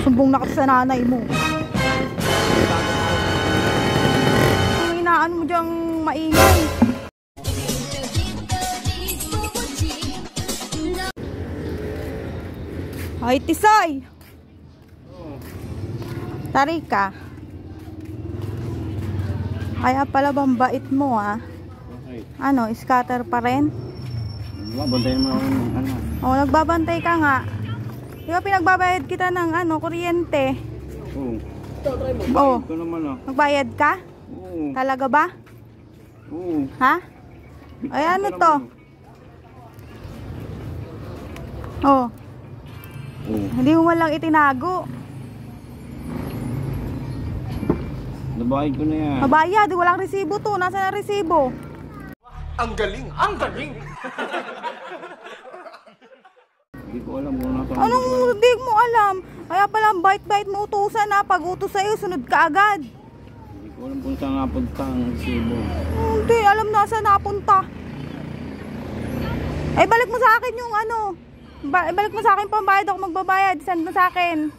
Sumbong na kita sa nanay mo. Ang inaan mo diyang maingay. Ay, Tisay! Tari ka. Kaya pala bang bait mo ah? Ano, scatter pa rin? Bantayan mo ako ng ano. Oo, nagbabantay ka nga. Di ba pinagbabayad kita ng ano, kuryente? Oo. Oo. Ito naman ah. Magbayad ka? Oo. Talaga ba? Oo. Ha? Ay, ano to? Oh. Oo. Hindi mo lang itinago. Nabayad ko na yan. Mabayad, walang resibo to. Nasaan ang resibo? Ang galing! Ang galing! Hindi ko alam kung nasa. Anong hindi mo alam? Kaya pala bait-bait mo utusan na. Pag utos sa'yo, sunod ka agad. Hindi ko alam kung saan napunta ang resibo. Hindi, alam na saan napunta. Ay, balik mo sa akin yung ano. Balik mo sa akin pambayad, ako magbabayad. Send mo sa akin.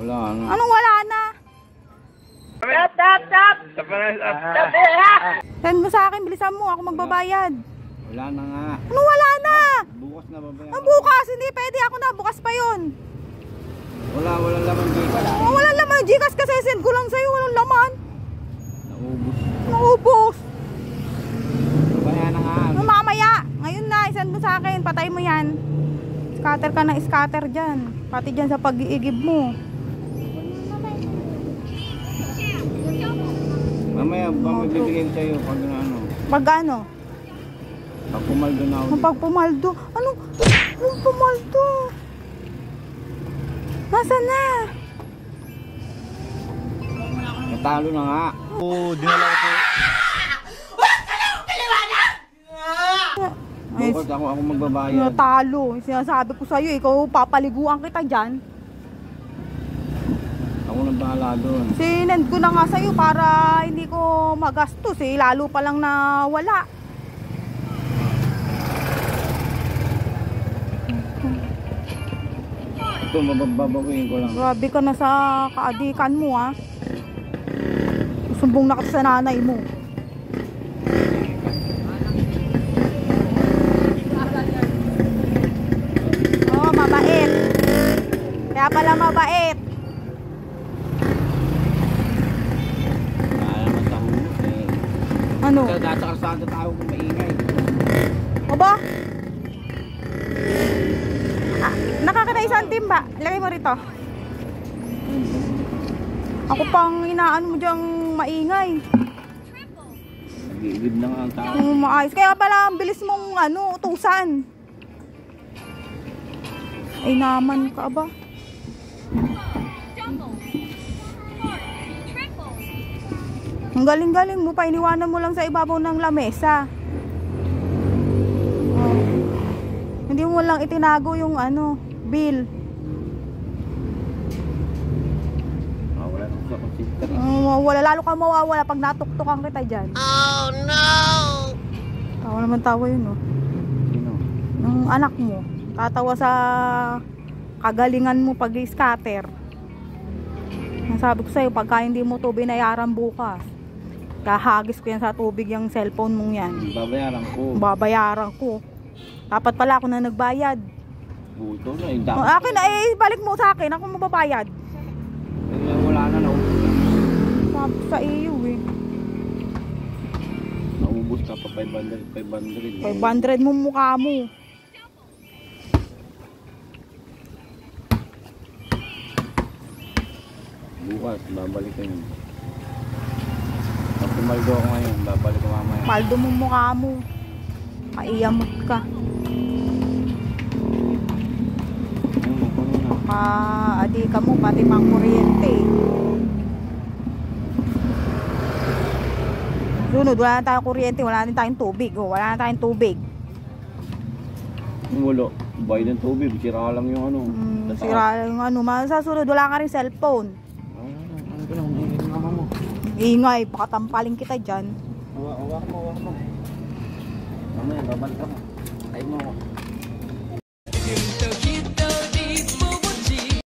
Wala na. Anong wala na? Send mo sa akin, bilisan mo, ako magbabayad. Wala na nga. Anong wala na? Bukas na babayaran. Ang bukas, hindi pwede, ako na, bukas pa yun. Wala laman dito. Oh, wala laman, Gcash kasi send ko lang sa'yo, walang laman. Naubos. Naubos. Babayaran na nga. Mamaya, ngayon na, isend mo sa akin, patay mo yan. Scatter ka na scatter dyan. Pati dyan sa pag-iigib mo. Mamaya, ba magbibigay sa'yo pag ano? Pag ano? Pag pumaldo na ako. Pag pumaldo. Anong pumaldo? Nasaan na? Natalo na nga. Oo, dinala ko. Bukas ako magbabayad. Natalo. Sinasabi ko sa'yo, ikaw papaliguan kita dyan. Ako nang bahala doon. Sinend ko na nga sa'yo para hindi ko magastos eh. Lalo pa lang na wala. Ito, mababaguhin ko lang. Grabe ka na sa kaadikan mo ah. Sumbong na kita sa nanay mo. Oh, mabait. Kaya pala mabait. Wala naman sa hulog eh. Ano? Nasa karsada tao kung maingay. Aba? Nakakatay santim ba? Ilagay mo rito. Ako pang inaan mo diyang maingay. Nag-iigib na nga ang tao. Maayos. Kaya pala ang bilis mong ano, utusan. Ay naman ka ba? Ang galing-galing mo pa. Iniwanan mo lang sa ibabaw ng lamesa. Oh. Hindi mo lang itinago yung ano, bill. Wala na sa computer. Wala, lalo ka mawawala pag natuktukan kita dyan. Oh no! Tawa naman tawa yun, oh. Sino? Yung anak mo, tatawa sa kagalingan mo pag scatter. Nasabi ko sa'yo, pagka hindi mo to binayaran bukas, kahagis ko yan sa tubig yung cellphone mong yan. Babayaran ko. Babayaran ko. Dapat pala ako na nagbayad. Buto na eh. Dapat. Akin na balik mo sa akin, ako magbabayad. Wala na, naubos na. Sabi ko sa iyo eh. Naubos ka pa 500. 500 mo mukha mo. Bukas, babalik ko yun. Pag pumaldo ako ngayon, babalik ko mamaya. Paldo mo mukha mo. Maiyamot ka. Adi ka mo, pati pang kuryente. Sunod, wala na tayong kuryente, wala na tayong tubig. Oh, wala na tayong tubig. Wala. Bayad ng tubig, sira lang yung ano. Sira lang yung ano. Sa sunod, wala ka rin cellphone. Ano ka lang, yung mama mo. Ingay, pakatampaling kita dyan. Hawak mo. Mamaya, babalik ako. Tayo mo ako.